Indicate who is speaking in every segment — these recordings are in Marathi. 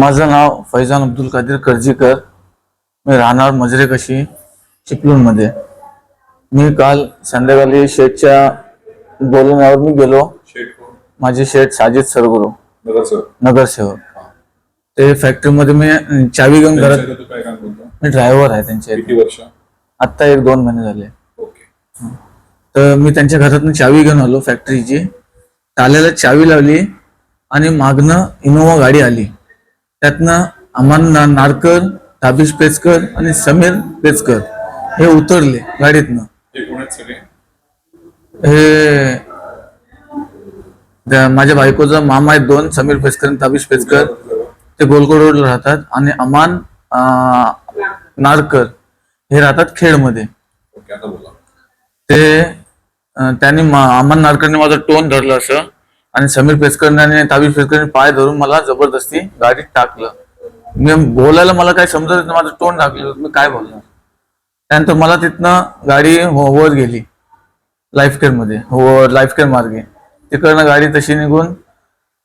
Speaker 1: माझं नाव फैजान अब्दुल कादीर कर्जीकर. मी राहणार मजरेकशी चिपळूणमध्ये. मी काल संध्याकाळी शेठच्या बोलण्यावर मी गेलो. माझे शेठ साजिद सरगुरू नगरसेवक. ते फॅक्टरीमध्ये मी चावी घेऊन घरात. मी ड्रायव्हर आहे त्यांचे.
Speaker 2: किती वर्ष?
Speaker 1: आता 1-2 महिने झाले. तर मी त्यांच्या घरातून चावी घेऊन आलो फॅक्टरीची. टाल्याला चावी लावली आणि मागणं इनोवा गाडी आली. त्यातनं अमन नारकर, ताबिश पेचकर आणि समीर पेचकर हे उतरले गाडीतनं. हे माझ्या बायकोचा मामा आहेत 2, समीर पेचकर आणि ताबिश पेचकर. ते गोलकोड रोडला राहतात. आणि अमान नारकर हे राहतात खेडमध्ये. ते त्यांनी अमन नारकरने माझा टोन धरलं असं, आणि समीर पेचकरने आणि ताबिश पेचकरने पाय धरून मला जबरदस्ती गाडीत टाकलं. मी बोलायला मला काय समजत नाही, माझं टोन टाकलं, मी काय बोलणार. त्यानंतर मला तिथनं गाडी वर गेली लाईफ केअर मध्ये, लाईफ केअर मार्गे. तिकडनं गाडी तशी निघून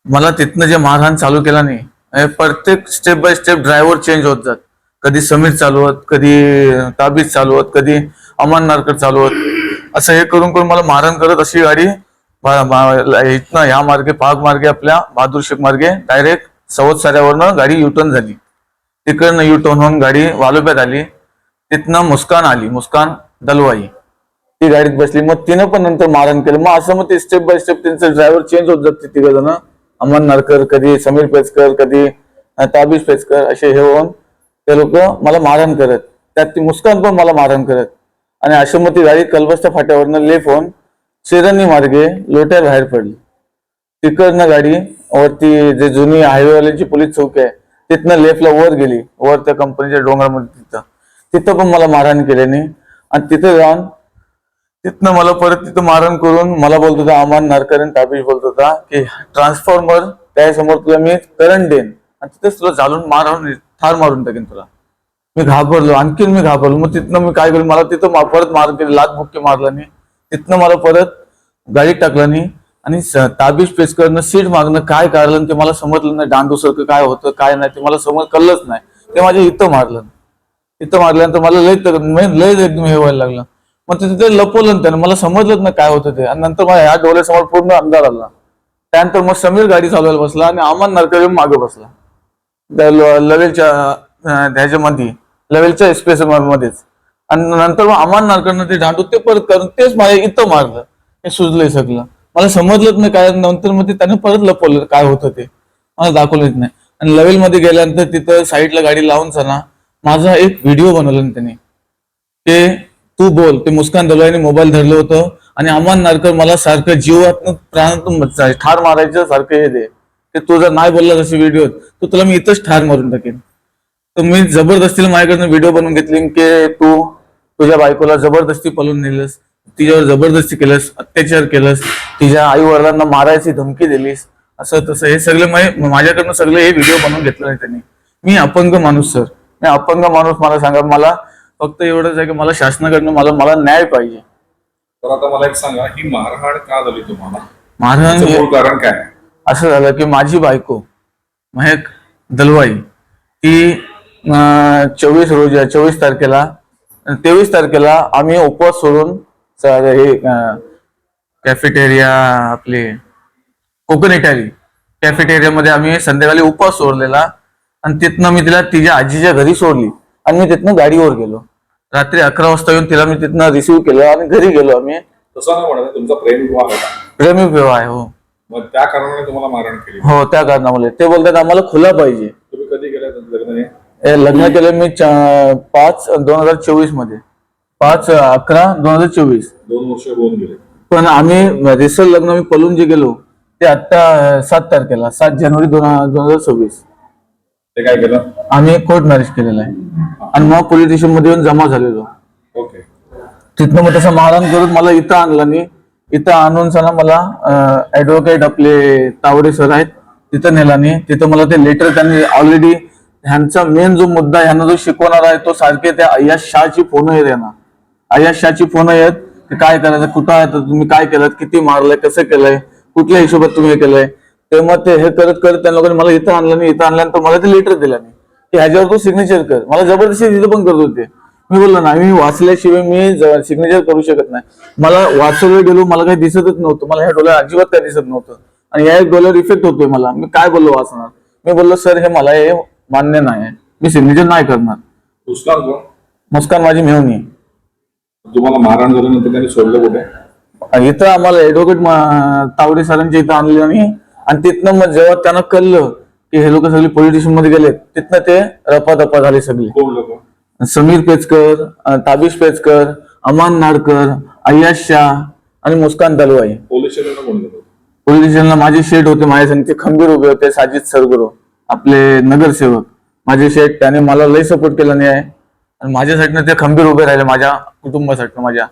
Speaker 1: मला तिथनं जे मारहाण चालू केला नाही, प्रत्येक step by step driver change होत जात. कधी समीर चालवत, कधी ताबिश चालवत, कधी अमन नारकर चालवत, असं हे करून करून मला मारहाण करत अशी गाडी इथनं ह्या मार्गे, पाग मार्गे, आपल्या बहादूर शेख मार्गे डायरेक्ट सवत साऱ्यावरनं गाडी युटर्न झाली. तिकडनं युटर्न होऊन गाडी वालोब्यात आली. तिथनं मुस्कान आली, मुस्कान दलवाई, ती गाडीत बसली. मग तिनं पण नंतर मारहाण केलं. मग असं मग ते स्टेप बाय स्टेप त्यांचं ड्रायव्हर चेंज होत जाते. तिघ जण, अमन नारकर, कधी समीर पेचकर, कधी ताबिश पेचकर, असे हे होऊन ते लोक मला मारहाण करत. त्यात ती मुस्कान पण मला मारहाण करत. आणि अशा मग ती गाडी कलबस्त्या फाट्यावरनं लेफ होऊन शिरणी मार्गे लोट्या बाहेर पडली. तिकडनं गाडी वरती जे जुनी हायवेवाल्यांची पोलीस चौकी आहे तिथनं लेफ्टला वर गेली, वर त्या कंपनीच्या डोंगरामध्ये. तिथं पण मला मारहाण केल्याने. आणि तिथं जाऊन तिथनं मला परत तिथं मारहाण करून मला बोलत होता अमन नारकर आणि ताबिश बोलत होता की ट्रान्सफॉर्मर त्यासमोर तुला मी करंट देईन आणि तिथेच तुला झालून मारून ठार मारून टाकेन तुला. मी घाबरलो, आणखीन मी घाबरलो. मग तिथनं मी काय केलं, मला तिथं परत मारून केलं, लात बुक्के मारला नाही. तिथनं मला परत गाडीत टाकलं नाही. आणि ताबिश पेचकरनं सीट मागणं काय काढलं ते मला समजलं नाही. दांडूसारखं काय होतं काय नाही ते मला कळलंच नाही. ते माझ्या इथं मारलं. इथं मारल्यानंतर मला लय एकदम हे व्हायला लागलं. मग तिथे लपवलं त्यानं, मला समजलंच नाही काय होतं ते. आणि नंतर मला ह्या डोळ्यासमोर पूर्ण अंधार आला. त्यानंतर मग समीर गाडी चालवायला बसला आणि अमन नारकर मागे बसला लेवलच्या ह्याच्यामध्ये, लेवलच्या एक्सप्रेस मध्येच. आणि नंतर मग अमन नारकरनं ते दांडू ते परत करून तेच माझ्या इथं मारलं. हे सुजलंय सगळं, मला समजलंच नाही काय. नंतर मग त्याने परत लपवलं काय होतं ते मला दाखवलंच नाही. आणि लेवल मध्ये गेल्यानंतर तिथं साईडला गाडी लावून सना माझा एक व्हिडिओ बनवला त्याने. ते तू बोल, ते मुस्कान दलवाईने मोबाईल धरलं होतं. आणि अमन नारकर मला सारखं जीवातून प्राणातून ठार मारायचं सारखं हे दे, ते तू जर नाही बोलला जसे व्हिडिओ तर तुला मी इथंच ठार मारून टाकेन. तर मी जबरदस्तीला माझ्याकडनं व्हिडिओ बनवून घेतली की तू तुझ्या बायकोला जबरदस्ती पळून नेलंस, तिच्यावर जबरदस्ती केलंस, अत्याचार केलंस, तिच्या आई वडिलांना मारायची धमकी दिलीस, असं तसं हे सगळं माझ्याकडनं सगळं हे व्हिडिओ बनवून घेतलं नाही त्यांनी. मी अपंग माणूस सर, मी अपंग माणूस. मला सांगा, मला फक्त एवढंच आहे की मला शासनाकडनं मला न्याय पाहिजे.
Speaker 2: तर आता मला एक सांगा, ही मारहाण का झाली तुम्हाला?
Speaker 1: मारहाण
Speaker 2: कारण काय?
Speaker 1: असं झालं की माझी बायको महक दलवाई ती 24 तारखेला 23 तारखेला आम्ही उपवास सोडून हे कॅफेटेरिया, आपले कोकण इटाली कॅफेटेरियामध्ये आम्ही संध्याकाळी उपवास सोडलेला. आणि तिथनं मी तिला तिच्या आजीच्या घरी सोडली आणि मी तिथनं गाडीवर गेलो. रात्री 11 वाजता येऊन तिला मी तिथनं रिसिव्ह केलं आणि घरी गेलो आम्ही.
Speaker 2: तसं नाही म्हणत, तुमचा प्रेमविवाह होता?
Speaker 1: प्रेमविवाह आहे. हो.
Speaker 2: मग त्या कारणाने तुम्हाला मारहाण केली?
Speaker 1: हो, त्या कारणामुळे. ते बोलतात आम्हाला खुला पाहिजे.
Speaker 2: तुम्ही कधी गेलाय लग्न?
Speaker 1: लग्न केलं मी 5/2024 मध्ये, 5/11/2024.
Speaker 2: 2 वर्ष होऊन गेले.
Speaker 1: पण आम्ही रिसल लग्न मी पळून जे गेलो ते आता 7 तारखेला, 7 जानेवारी 2024.
Speaker 2: ते काय केलं? आम्ही
Speaker 1: कोर्ट मॅरेज केलेलं आहे. आणि मग पोलीस स्टेशन मध्ये येऊन जमा झालेलो.
Speaker 2: ओके.
Speaker 1: तिथनं मग तसं मारहाण करून मला इथं आणलं नाही. इथं आणून सना मला ऍडव्होकेट आपले तावडे सर आहेत तिथं नेला नाही. तिथं मला ते लेटर त्यांनी ऑलरेडी, ह्यांचा मेन जो मुद्दा, ह्यांना जो शिकवणार आहे तो सारखे त्या अय्याज शहाची फोन येत यांना. अय्याज शहाची फोन येत की काय करायचं, कुठं आहे, तुम्ही काय केलं, किती मारलंय, कसं केलंय, कुठल्या हिशोबात तुम्ही हे केलंय. ते मग ते हे करत करत त्या लोकांनी मला इथं आणलं नाही, इथं आणल्यानंतर मला ते लेटर दिलं नाही की ह्याच्यावर तू सिग्नेचर कर. मला जबरदस्ती तिथं पण करत होते. मी बोललो नाही, मी वाचल्याशिवाय मी सिग्नेचर करू शकत नाही. मला वाचवलं गेलो, मला काही दिसतच नव्हतं, मला ह्या डोळ्यात अजिबात काही दिसत नव्हतं आणि या डोळ्यावर इफेक्ट होतोय मला. मी काय बोललो वाचणार. मी बोललो सर हे मला हे मान्य नाही, मी सिग्नेचर नाही करणार.
Speaker 2: मुस्कान कोण?
Speaker 1: मुस्कान माझी मेहनी.
Speaker 2: तुम्हाला मारहाण झाल्यानंतर त्यांनी सोडलं कुठे?
Speaker 1: इथं आम्हाला ऍडव्होकेट तावडे सरांच्या इथं आणलं नाही आणि तिथनं मग जेव्हा त्यांना कळलं की हे लोक सगळे पोलीस स्टेशन मध्ये गेलेत, तिथनं ते रपादपा झाले सगळे.
Speaker 2: कोण लोक?
Speaker 1: समीर पेचकर, ताबिश पेचकर, अमान नाडकर, अय्याज शाह आणि मुस्कान दलवाई.
Speaker 2: पोलीस स्टेशनला कोण गेलं?
Speaker 1: पोलीस स्टेशनला माझे शेठ होते, माझ्या संग ते खंबीर उभे होते. साजिद सरगुरो आपले नगरसेवक, माझे शेठ, त्याने मला लय सपोर्ट केला नाही आहे आणि माझ्यासाठी ते खंबीर उभे राहिले, माझ्या कुटुंबासाठी. माझ्या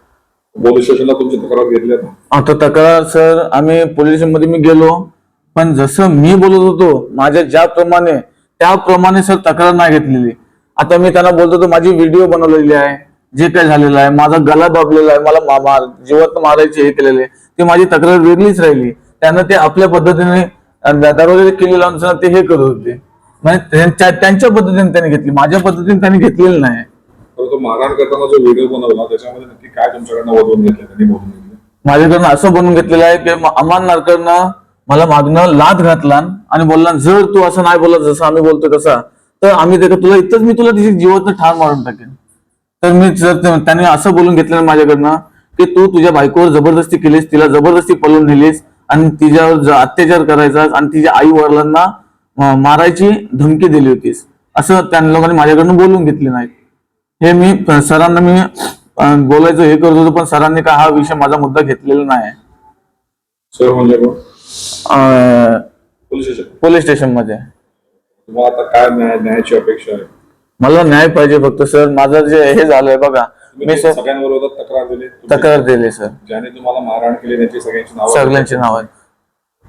Speaker 2: पोलीस स्टेशनला तुमची तक्रार घेतली आता?
Speaker 1: आता तक्रार सर आम्ही पोलीस स्टेशन मध्ये मी गेलो, पण जसं मी बोलत होतो माझ्या ज्याप्रमाणे त्याप्रमाणे सर तक्रार नाही घेतलेली. आता मी त्यांना बोलतो तो माझी व्हिडिओ बनवलेली आहे, जे काय झालेलं आहे, माझा गला दाबलेला आहे, मला जीवात मारायचे हे केलेले, ते माझी तक्रार वेगळीच राहिली. त्यांना ते आपल्या पद्धतीने दरवाजे किल्ले लावून ते हे करत होते, म्हणजे त्यांच्या पद्धतीने त्यांनी घेतली, माझ्या पद्धतीने त्यांनी घेतलेलं नाही.
Speaker 2: तो मारहाण करताना जो व्हिडिओ बनवला त्याच्यामध्ये नक्की काय तुमच्याकडनं वळवून घेतलं, त्यांनी बोलून घेतलं?
Speaker 1: माझ्याकडनं असं बनवून घेतलेलं आहे की अमान नाडकरनं मला मागणं लाथ घातला आणि बोलला जर तू असं नाही बोलला जसं आम्ही बोलतो तसा तर आम्ही तुला इथंच मी तुला तिची जीवातनं ठार मारून टाकेन. तर मी त्याने असं बोलून घेतलं माझ्याकडनं की तू तुझ्या बायकोवर जबरदस्ती केलीस, तिला जबरदस्ती पळून नेलीस आणि तिच्यावर अत्याचार करायचा आणि तिच्या आई वडिलांना मारायची धमकी दिली होतीस, असं त्या लोकांनी माझ्याकडनं बोलून घेतले नाहीत. हे मी सरांना मी बोलायचं हे करत होतो, पण सरांनी का हा विषय माझा मुद्दा घेतलेला नाही.
Speaker 2: सर म्हणजे कोण? Police station.
Speaker 1: पोलीस स्टेशन मध्ये.
Speaker 2: तुम्हाला आता काय न्यायाची अपेक्षा आहे?
Speaker 1: मला न्याय पाहिजे फक्त सर. माझं जे हे झालंय बघा, मी सर
Speaker 2: सगळ्यांविरोधात
Speaker 1: तक्रार दिली सर,
Speaker 2: ज्याने तुम्हाला मारहाण केली त्यांची
Speaker 1: सगळ्यांची नाव आहेत.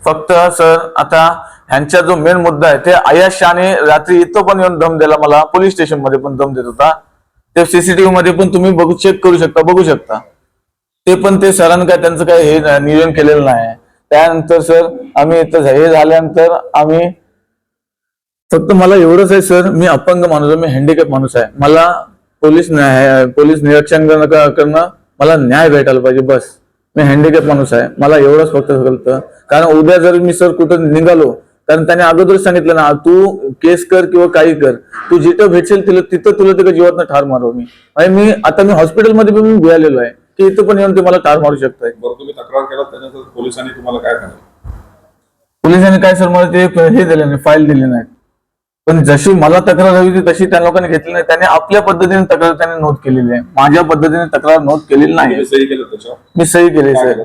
Speaker 1: फक्त सर आता ह्यांचा जो मेन मुद्दा आहे ते अय्याज शाहने रात्री इथं पण येऊन दम दिला मला, पोलीस स्टेशन मध्ये पण दम देत होता. ते सीसीटीव्ही मध्ये पण तुम्ही चेक करू शकता, बघू शकता. ते पण ते सरांनी काय त्यांचं काय हे नियोजन केलेलं नाही. त्यानंतर सर आम्ही इथं हे झाल्यानंतर आम्ही फक्त मला एवढंच आहे सर, मी अपंग माणूस आहे, मी हँडिकॅप माणूस आहे. मला पोलीस निरीक्षण करणं मला न्याय भेटायला पाहिजे बस. मी हँडिकॅप माणूस आहे, मला एवढंच फक्त कळतं. कारण उद्या जर मी सर कुठं निघालो, कारण त्याने अगोदरच सांगितलं ना तू केस कर किंवा काही कर, तू जिथं भेटशील तिथं तुला तिथं जीवातनं ठार मारव. मी आता मी हॉस्पिटलमध्ये पण मी भियालेलो आहे की इथं पण येऊन ते मला ठार मारू शकताय.
Speaker 2: तुम्ही तक्रार केला त्यानंतर पोलिसांनी तुम्हाला काय सांगितलं?
Speaker 1: पोलिसांनी काय सर मला ते हे दिले नाही, फाईल दिली नाही. पण जशी मला तक्रार हवी होती तशी त्या लोकांनी घेतली नाही. त्यांनी आपल्या पद्धतीने तक्रार त्यांनी नोंद केलेली आहे, माझ्या पद्धतीने तक्रार नोंद केलेली नाही.
Speaker 2: सही केलं त्याच्यावर? मी
Speaker 1: सही केली सर.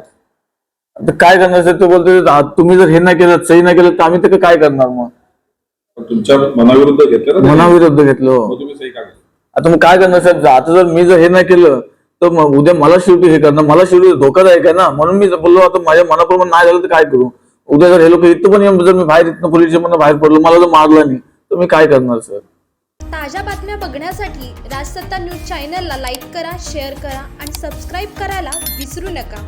Speaker 1: आता काय करणार सर, ते बोलतो तुम्ही जर हे नाही केलं, सही नाही केलं तर आम्ही ते काय करणार. मग
Speaker 2: तुमच्या मनाविरुद्ध घेतलं?
Speaker 1: मनाविरुद्ध घेतलं.
Speaker 2: तुम्ही सही का केली?
Speaker 1: आता मग काय करणार सर, आता जर मी जर हे नाही केलं तर मग उद्या मला शेवटी हे करणार, मला शेवटी धोकादायक आहे ना. म्हणून मी बोललो आता माझ्या मनाप्रमाणे नाही झालं तर काय करू. उद्या जर हे लोक इथं पण येऊन जर मी बाहेर इथनं पोलीस स्टेशन बाहेर पडलो, मला जर मारलं नाही तर मी काय करणार सर.
Speaker 3: ताज्या बातम्या बघण्यासाठी राजसत्ता न्यूज चॅनलला लाईक करा, शेअर करा आणि सबस्क्राईब करायला विसरू नका.